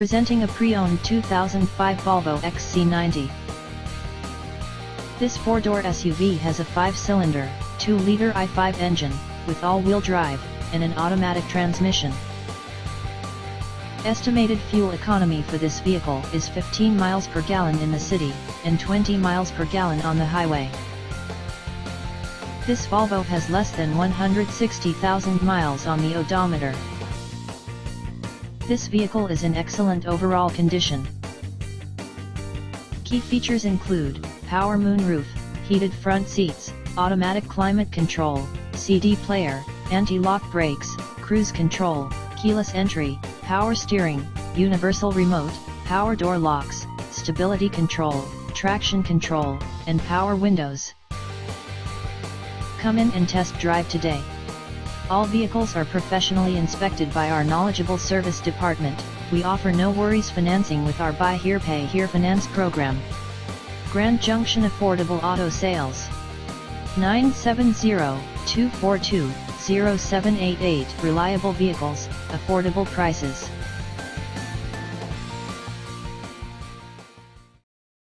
Presenting a pre-owned 2005 Volvo XC90. This four-door SUV has a 5-cylinder, 2-liter i5 engine, with all-wheel drive, and an automatic transmission. Estimated fuel economy for this vehicle is 15 miles per gallon in the city, and 20 miles per gallon on the highway. This Volvo has less than 160,000 miles on the odometer. This vehicle is in excellent overall condition. Key features include power moonroof, heated front seats, automatic climate control, CD player, anti-lock brakes, cruise control, keyless entry, power steering, universal remote, power door locks, stability control, traction control, and power windows. Come in and test drive today. All vehicles are professionally inspected by our knowledgeable service department. We offer no worries financing with our Buy Here Pay Here finance program. Grand Junction Affordable Auto Sales. 970-242-0788. Reliable vehicles, affordable prices.